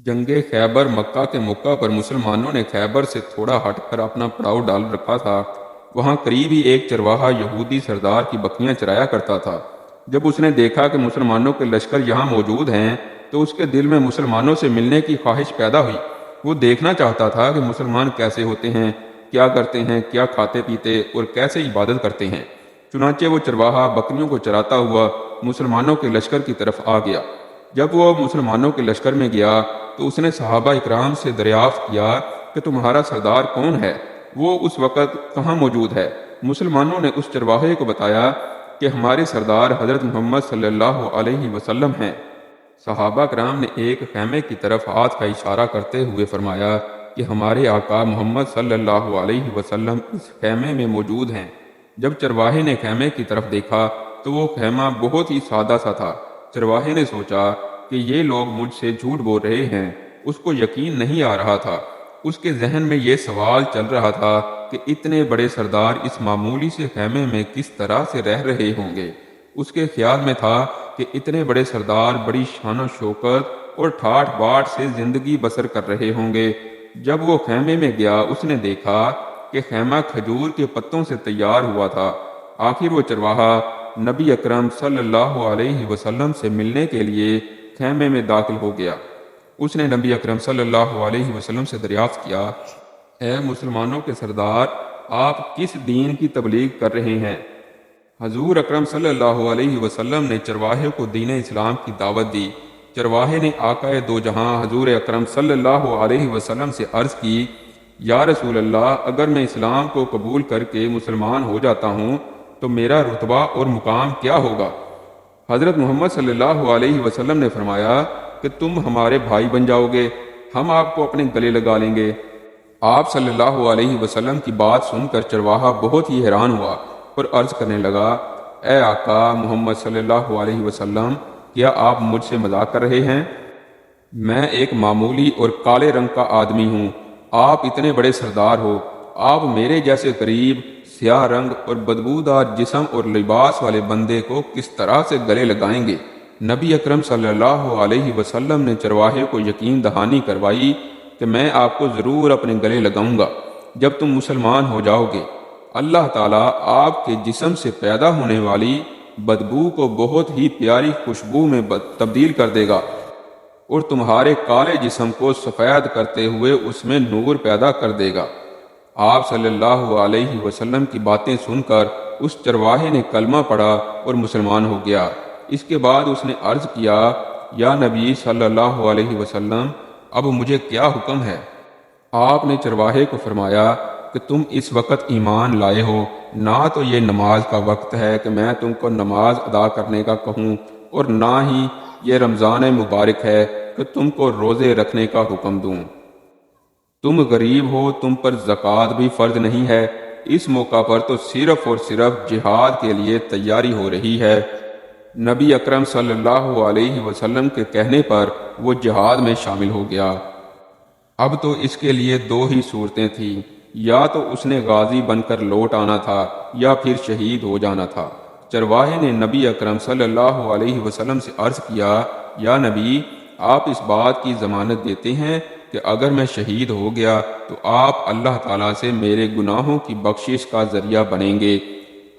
جنگ خیبر مکہ کے موقع پر مسلمانوں نے خیبر سے تھوڑا ہٹ کر اپنا پڑاؤ ڈال رکھا تھا۔ وہاں قریب ہی ایک چرواہا یہودی سردار کی بکریاں چرایا کرتا تھا۔ جب اس نے دیکھا کہ مسلمانوں کے لشکر یہاں موجود ہیں تو اس کے دل میں مسلمانوں سے ملنے کی خواہش پیدا ہوئی۔ وہ دیکھنا چاہتا تھا کہ مسلمان کیسے ہوتے ہیں، کیا کرتے ہیں، کیا کھاتے پیتے اور کیسے عبادت کرتے ہیں۔ چنانچہ وہ چرواہا بکریوں کو چراتا ہوا مسلمانوں کے لشکر کی طرف آ گیا۔ جب وہ مسلمانوں کے لشکر میں گیا تو اس نے صحابہ اکرام سے دریافت کیا کہ تمہارا سردار کون ہے، وہ اس وقت کہاں موجود ہے۔ مسلمانوں نے اس چرواہے کو بتایا کہ ہمارے سردار حضرت محمد صلی اللہ علیہ وسلم ہیں۔ صحابہ کرام نے ایک خیمے کی طرف ہاتھ کا اشارہ کرتے ہوئے فرمایا کہ ہمارے آقا محمد صلی اللہ علیہ وسلم اس خیمے میں موجود ہیں۔ جب چرواہے نے خیمے کی طرف دیکھا تو وہ خیمہ بہت ہی سادہ سا تھا۔ چرواہے نے سوچا کہ یہ لوگ مجھ سے جھوٹ بول رہے ہیں۔ اس کو یقین نہیں آ رہا تھا۔ اس کے ذہن میں یہ سوال چل رہا تھا کہ اتنے بڑے سردار اس معمولی سے خیمے میں کس طرح سے رہ رہے ہوں گے۔ اس کے خیال میں تھا کہ اتنے بڑے سردار بڑی شان و شوکت اور ٹھاٹھ باٹھ سے زندگی بسر کر رہے ہوں گے۔ جب وہ خیمے میں گیا اس نے دیکھا کہ خیمہ کھجور کے پتوں سے تیار ہوا تھا۔ آخر وہ چرواہا نبی اکرم صلی اللہ علیہ وسلم سے ملنے کے لیے خیمے میں داخل ہو گیا۔ اس نے نبی اکرم صلی اللہ علیہ وسلم سے دریافت کیا، اے مسلمانوں کے سردار، آپ کس دین کی تبلیغ کر رہے ہیں؟ حضور اکرم صلی اللہ علیہ وسلم نے چرواہے کو دین اسلام کی دعوت دی۔ چرواہے نے آقا دو جہاں حضور اکرم صلی اللہ علیہ وسلم سے عرض کی، یا رسول اللہ، اگر میں اسلام کو قبول کر کے مسلمان ہو جاتا ہوں تو میرا رتبہ اور مقام کیا ہوگا؟ حضرت محمد صلی اللہ علیہ وسلم نے فرمایا کہ تم ہمارے بھائی بن جاؤ گے، ہم آپ کو اپنے گلے لگا لیں گے۔ آپ صلی اللہ علیہ وسلم کی بات سن کر چرواہا بہت ہی حیران ہوا اور عرض کرنے لگا، اے آقا محمد صلی اللہ علیہ وسلم، کیا آپ مجھ سے مذاق کر رہے ہیں؟ میں ایک معمولی اور کالے رنگ کا آدمی ہوں، آپ اتنے بڑے سردار ہو، آپ میرے جیسے غریب، سیاہ رنگ اور بدبودار جسم اور لباس والے بندے کو کس طرح سے گلے لگائیں گے؟ نبی اکرم صلی اللہ علیہ وسلم نے چرواہے کو یقین دہانی کروائی کہ میں آپ کو ضرور اپنے گلے لگاؤں گا جب تم مسلمان ہو جاؤ گے۔ اللہ تعالیٰ آپ کے جسم سے پیدا ہونے والی بدبو کو بہت ہی پیاری خوشبو میں تبدیل کر دے گا اور تمہارے کالے جسم کو سفید کرتے ہوئے اس میں نور پیدا کر دے گا۔ آپ صلی اللہ علیہ وسلم کی باتیں سن کر اس چرواہے نے کلمہ پڑھا اور مسلمان ہو گیا۔ اس کے بعد اس نے عرض کیا، یا نبی صلی اللہ علیہ وسلم، اب مجھے کیا حکم ہے؟ آپ نے چرواہے کو فرمایا کہ تم اس وقت ایمان لائے ہو، نہ تو یہ نماز کا وقت ہے کہ میں تم کو نماز ادا کرنے کا کہوں، اور نہ ہی یہ رمضان مبارک ہے کہ تم کو روزے رکھنے کا حکم دوں۔ تم غریب ہو، تم پر زکوٰۃ بھی فرض نہیں ہے۔ اس موقع پر تو صرف اور صرف جہاد کے لیے تیاری ہو رہی ہے۔ نبی اکرم صلی اللہ علیہ وسلم کے کہنے پر وہ جہاد میں شامل ہو گیا۔ اب تو اس کے لیے دو ہی صورتیں تھیں، یا تو اس نے غازی بن کر لوٹ آنا تھا یا پھر شہید ہو جانا تھا۔ چرواہے نے نبی اکرم صلی اللہ علیہ وسلم سے عرض کیا، یا نبی، آپ اس بات کی ضمانت دیتے ہیں کہ اگر میں شہید ہو گیا تو آپ اللہ تعالیٰ سے میرے گناہوں کی بخشش کا ذریعہ بنیں گے؟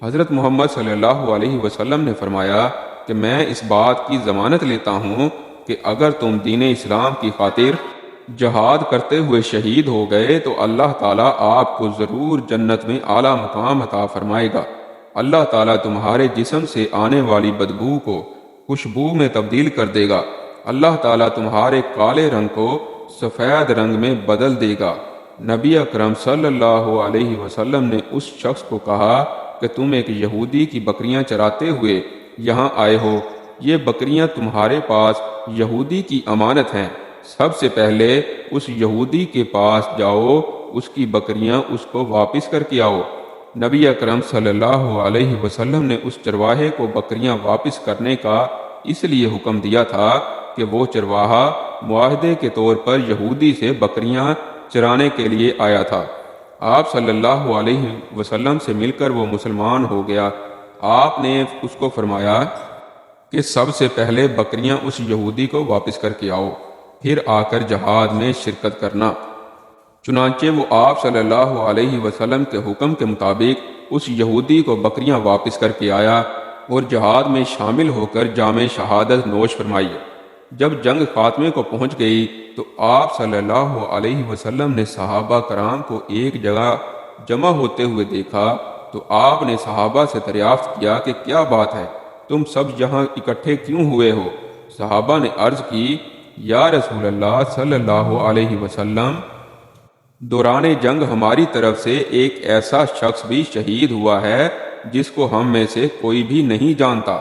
حضرت محمد صلی اللہ علیہ وسلم نے فرمایا کہ میں اس بات کی ضمانت لیتا ہوں کہ اگر تم دین اسلام کی خاطر جہاد کرتے ہوئے شہید ہو گئے تو اللہ تعالیٰ آپ کو ضرور جنت میں اعلیٰ مقام عطا فرمائے گا۔ اللہ تعالیٰ تمہارے جسم سے آنے والی بدبو کو خوشبو میں تبدیل کر دے گا۔ اللہ تعالیٰ تمہارے کالے رنگ کو سفید رنگ میں بدل دے گا۔ نبی اکرم صلی اللہ علیہ وسلم نے اس شخص کو کہا کہ تم ایک یہودی کی بکریاں چراتے ہوئے یہاں آئے ہو، یہ بکریاں تمہارے پاس یہودی کی امانت ہیں، سب سے پہلے اس یہودی کے پاس جاؤ، اس کی بکریاں اس کو واپس کر کے آؤ۔ نبی اکرم صلی اللہ علیہ وسلم نے اس چرواہے کو بکریاں واپس کرنے کا اس لیے حکم دیا تھا کہ وہ چرواہا معاہدے کے طور پر یہودی سے بکریاں چرانے کے لیے آیا تھا۔ آپ صلی اللہ علیہ وسلم سے مل کر وہ مسلمان ہو گیا۔ آپ نے اس کو فرمایا کہ سب سے پہلے بکریاں اس یہودی کو واپس کر کے آؤ، پھر آ کر جہاد میں شرکت کرنا۔ چنانچہ وہ آپ صلی اللہ علیہ وسلم کے حکم کے مطابق اس یہودی کو بکریاں واپس کر کے آیا اور جہاد میں شامل ہو کر جام شہادت نوش فرمائی۔ جب جنگ خاتمے کو پہنچ گئی تو آپ صلی اللہ علیہ وسلم نے صحابہ کرام کو ایک جگہ جمع ہوتے ہوئے دیکھا تو آپ نے صحابہ سے دریافت کیا کہ کیا بات ہے، تم سب یہاں اکٹھے کیوں ہوئے ہو؟ صحابہ نے عرض کی، یا رسول اللہ صلی اللہ علیہ وسلم، دوران جنگ ہماری طرف سے ایک ایسا شخص بھی شہید ہوا ہے جس کو ہم میں سے کوئی بھی نہیں جانتا۔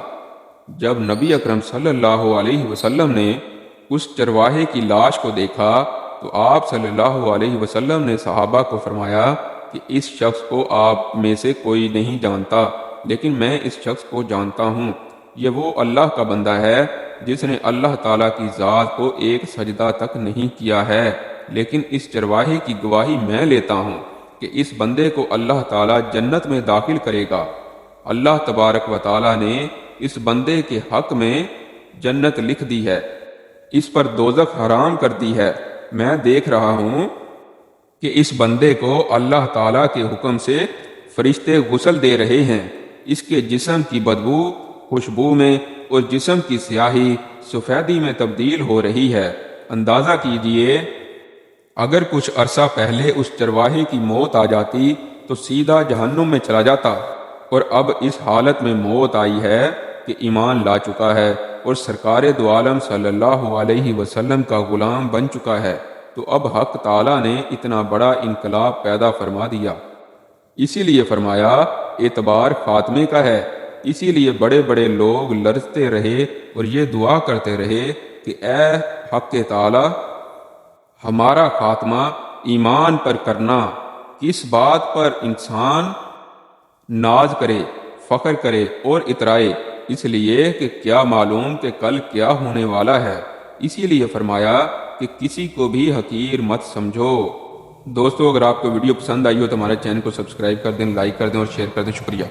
جب نبی اکرم صلی اللہ علیہ وسلم نے اس چرواہے کی لاش کو دیکھا تو آپ صلی اللہ علیہ وسلم نے صحابہ کو فرمایا کہ اس شخص کو آپ میں سے کوئی نہیں جانتا، لیکن میں اس شخص کو جانتا ہوں۔ یہ وہ اللہ کا بندہ ہے جس نے اللہ تعالیٰ کی ذات کو ایک سجدہ تک نہیں کیا ہے، لیکن اس چرواہے کی گواہی میں لیتا ہوں کہ اس بندے کو اللہ تعالیٰ جنت میں داخل کرے گا۔ اللہ تبارک و تعالیٰ نے اس بندے کے حق میں جنت لکھ دی ہے، اس پر دوزخ حرام کر دی ہے۔ میں دیکھ رہا ہوں کہ اس بندے کو اللہ تعالیٰ کے حکم سے فرشتے غسل دے رہے ہیں، اس کے جسم کی بدبو خوشبو میں اور جسم کی سیاہی سفیدی میں تبدیل ہو رہی ہے۔ اندازہ کیجئے اگر کچھ عرصہ پہلے اس چرواہے کی موت آ جاتی تو سیدھا جہنم میں چلا جاتا، اور اب اس حالت میں موت آئی ہے کہ ایمان لا چکا ہے اور سرکار دو عالم صلی اللہ علیہ وسلم کا غلام بن چکا ہے، تو اب حق تعالیٰ نے اتنا بڑا انقلاب پیدا فرما دیا۔ اسی لیے فرمایا اعتبار خاتمے کا ہے۔ اسی لیے بڑے بڑے لوگ لرزتے رہے اور یہ دعا کرتے رہے کہ اے حق تعالیٰ، ہمارا خاتمہ ایمان پر کرنا۔ کس بات پر انسان ناز کرے، فخر کرے اور اترائے، اس لیے کہ کیا معلوم کہ کل کیا ہونے والا ہے۔ اسی لیے فرمایا کہ کسی کو بھی حقیر مت سمجھو۔ دوستو، اگر آپ کو ویڈیو پسند آئی ہو تو ہمارے چینل کو سبسکرائب کر دیں، لائک کر دیں اور شیئر کر دیں۔ شکریہ۔